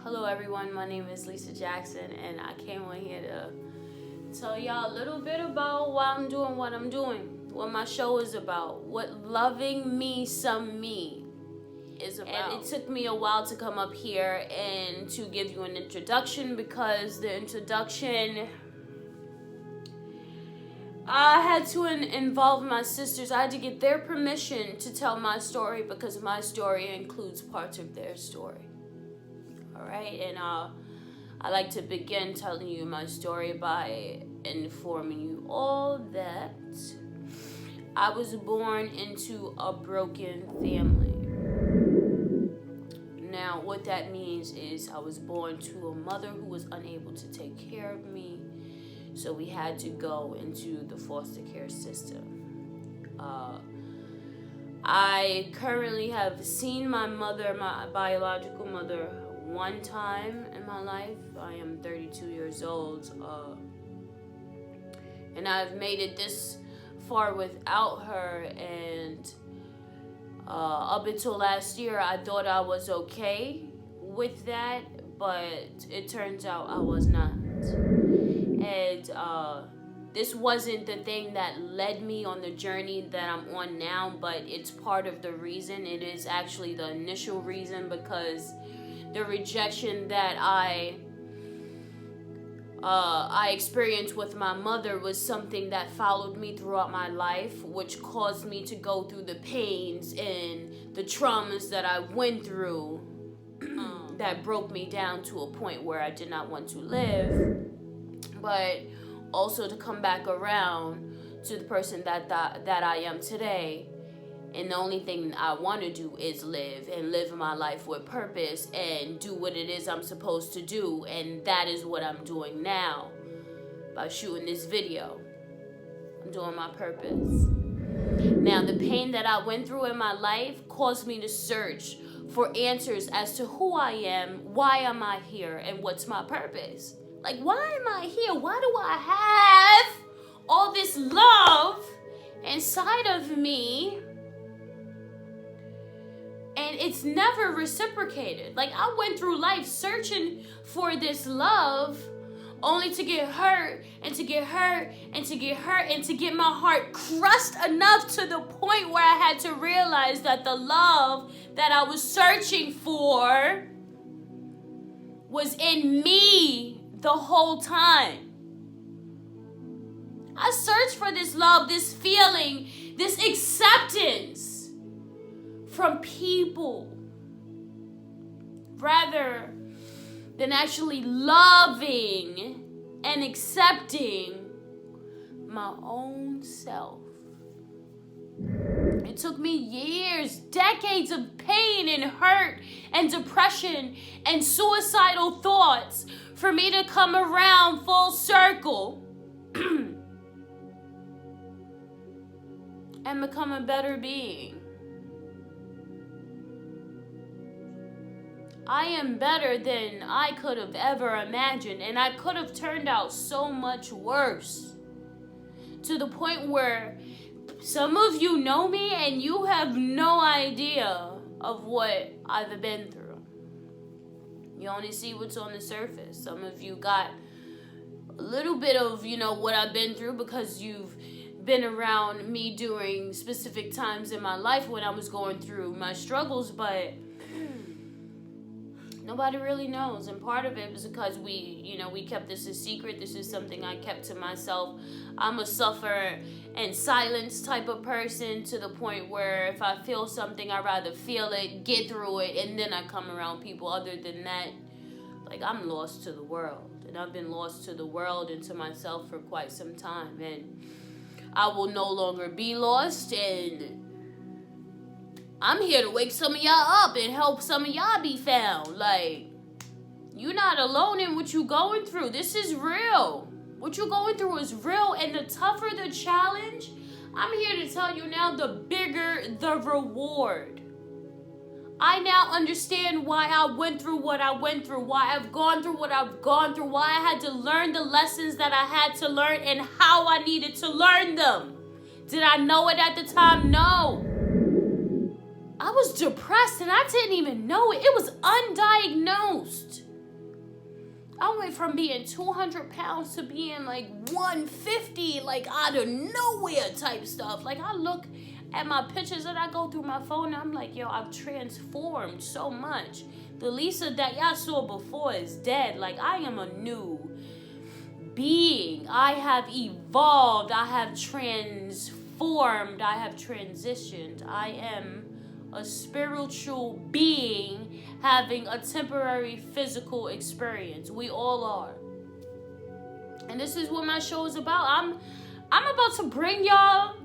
Hello everyone, my name is Lisa Jackson and I came on here to tell y'all a little bit about why I'm doing what I'm doing, what my show is about, what loving me some me is about. And it took me a while to come up here and to give you an introduction because the introduction, I had to involve my sisters. I had to get their permission to tell my story because my story includes parts of their story. Alright, and I like to begin telling you my story by informing you all that I was born into a broken family. Now, what that means is I was born to a mother who was unable to take care of me, so we had to go into the foster care system. I currently have seen my mother, my biological mother, one time in my life. I am 32 years old, and I've made it this far without her, and up until last year I thought I was okay with that, but it turns out I was not. And this wasn't the thing that led me on the journey that I'm on now, but it's part of the reason. It is actually the initial reason, because the rejection that I experienced with my mother was something that followed me throughout my life, which caused me to go through the pains and the traumas that I went through that broke me down to a point where I did not want to live, but also to come back around to the person that I am today. And the only thing I want to do is live my life with purpose and do what it is I'm supposed to do. And that is what I'm doing now by shooting this video. I'm doing my purpose. Now, the pain that I went through in my life caused me to search for answers as to who I am, why am I here, and what's my purpose. Like, why am I here? Why do I have all this love inside of me? And it's never reciprocated. Like, I went through life searching for this love, only to get hurt and to get hurt and to get hurt and to get my heart crushed enough to the point where I had to realize that the love that I was searching for was in me the whole time. I searched for this love, this feeling, this acceptance from people, rather than actually loving and accepting my own self. It took me years, decades of pain and hurt and depression and suicidal thoughts for me to come around full circle and become a better being. I am better than I could have ever imagined, and I could have turned out so much worse. To the point where some of you know me and you have no idea of what I've been through. You only see what's on the surface. Some of you got a little bit of, what I've been through because you've been around me during specific times in my life when I was going through my struggles, but nobody really knows. And part of it was because we kept this a secret. This is something I kept to myself. I'm a suffer and silence type of person, to the point where if I feel something, I'd rather feel it, get through it, and then I come around people. Other than that, like, I'm lost to the world. And I've been lost to the world and to myself for quite some time. And I will no longer be lost, and I'm here to wake some of y'all up and help some of y'all be found. Like, you're not alone in what you're going through. This is real. What you're going through is real, and the tougher the challenge, I'm here to tell you now, the bigger the reward. I now understand why I went through what I went through, why I've gone through what I've gone through, why I had to learn the lessons that I had to learn, and how I needed to learn them. Did I know it at the time? No. I was depressed and I didn't even know it. It was undiagnosed. I went from being 200 pounds to being like 150, like out of nowhere type stuff. Like I look at my pictures and I go through my phone and I'm like, yo, I've transformed so much. The Lisa that y'all saw before is dead. Like I am a new being. I have evolved. I have transformed. I have transitioned. I am a spiritual being having a temporary physical experience. We all are. And this is what my show is about. I'm about to bring y'all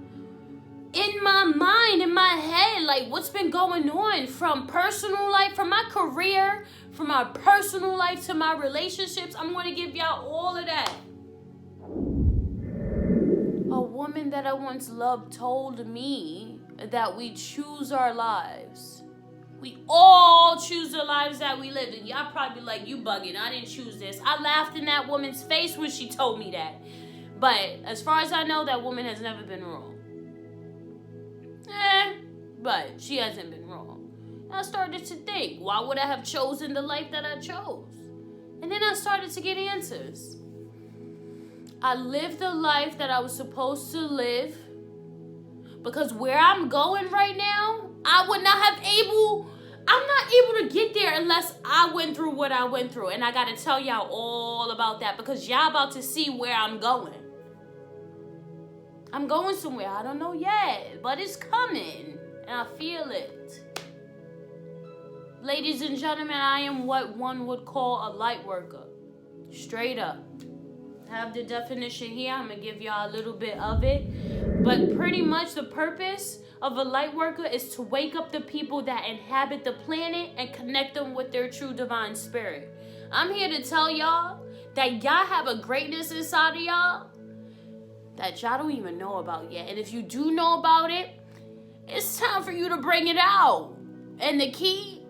in my mind, in my head, like what's been going on from personal life, from my career, from my personal life to my relationships. I'm going to give y'all all of that. A woman that I once loved told me that we choose our lives. We all choose the lives that we live in. Y'all probably like, you bugging. I didn't choose this. I laughed in that woman's face when she told me that. But as far as I know, that woman has never been wrong. But she hasn't been wrong. And I started to think, why would I have chosen the life that I chose? And then I started to get answers. I lived the life that I was supposed to live because where I'm going right now, I'm not able to get there unless I went through what I went through. And I got to tell y'all all about that because y'all about to see where I'm going. I'm going somewhere. I don't know yet, but it's coming and I feel it. Ladies and gentlemen, I am what one would call a light worker. Straight up. I have the definition here. I'm going to give y'all a little bit of it. But pretty much the purpose of a light worker is to wake up the people that inhabit the planet and connect them with their true divine spirit. I'm here to tell y'all that y'all have a greatness inside of y'all that y'all don't even know about yet. And if you do know about it, it's time for you to bring it out. And the key,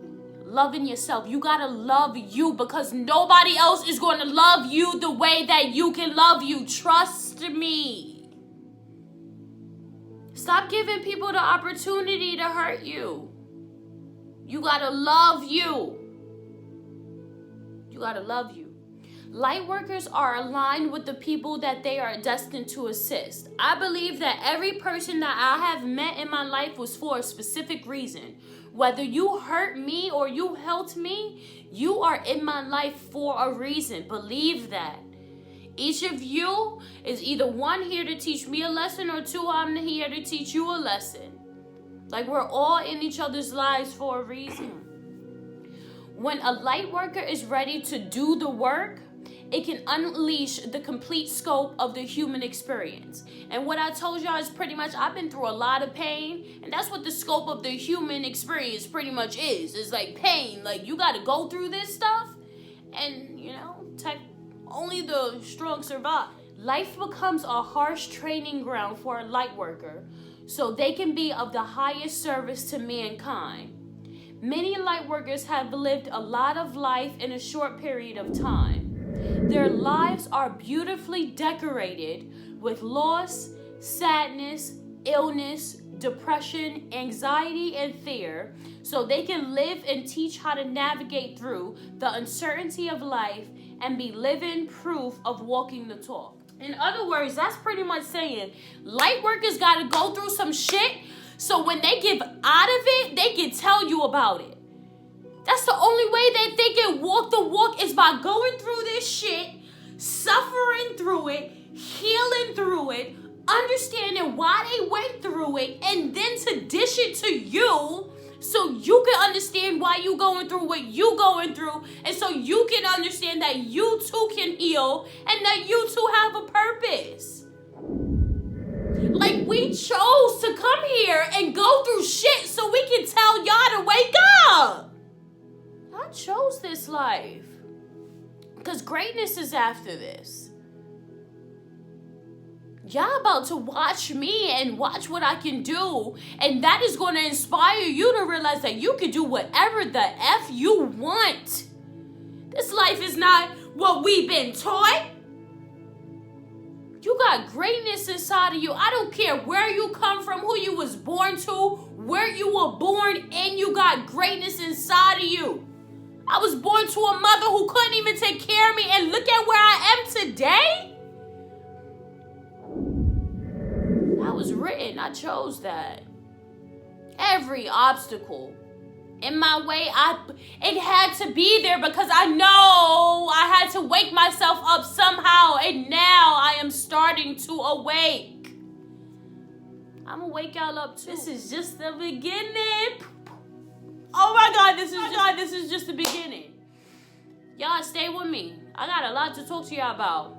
loving yourself. You gotta love you because nobody else is going to love you the way that you can love you. Trust me. Stop giving people the opportunity to hurt you. You gotta love you. You gotta love you. Light workers are aligned with the people that they are destined to assist. I believe that every person that I have met in my life was for a specific reason. Whether you hurt me or you helped me, you are in my life for a reason. Believe that. Each of you is either one here to teach me a lesson or two, I'm here to teach you a lesson. Like we're all in each other's lives for a reason. When a light worker is ready to do the work, it can unleash the complete scope of the human experience. And what I told y'all is pretty much, I've been through a lot of pain, and that's what the scope of the human experience pretty much is. It's like pain. Like you got to go through this stuff, and only the strong survive. Life becomes a harsh training ground for a light worker, so they can be of the highest service to mankind. Many light workers have lived a lot of life in a short period of time. Their lives are beautifully decorated with loss, sadness, illness, depression, anxiety, and fear, so they can live and teach how to navigate through the uncertainty of life and be living proof of walking the talk. In other words, that's pretty much saying light workers got to go through some shit so when they give out of it, they can tell you about it. That's the only way that they can walk the walk is by going through this shit, suffering through it, healing through it, understanding why they went through it, and then to dish it to you so you can understand why you going through what you going through, and so you can understand that you too can heal and that you too have a purpose. Like we chose to come here and go through shit so we can tell y'all to wake up. I chose this life because greatness is after this. Y'all about to watch me and watch what I can do, and that is going to inspire you to realize that you can do whatever the F you want. This life is not what we've been taught. You got greatness inside of you. I don't care where you come from, who you was born to, where you were born, and you got greatness inside of you. I was born to a mother who couldn't even take care of me, and look at where I am today. That was written. I chose that. Every obstacle in my way, it had to be there because I know I had to wake myself up somehow, and now I am starting to awake. I'm gonna wake y'all up too. This is just the beginning. Oh my God, this is just the beginning. Y'all stay with me. I got a lot to talk to y'all about.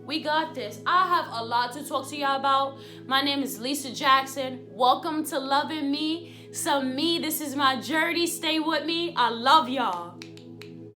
We got this. I have a lot to talk to y'all about. My name is Lisa Jackson. Welcome to Loving Me. Some me. This is my journey. Stay with me. I love y'all.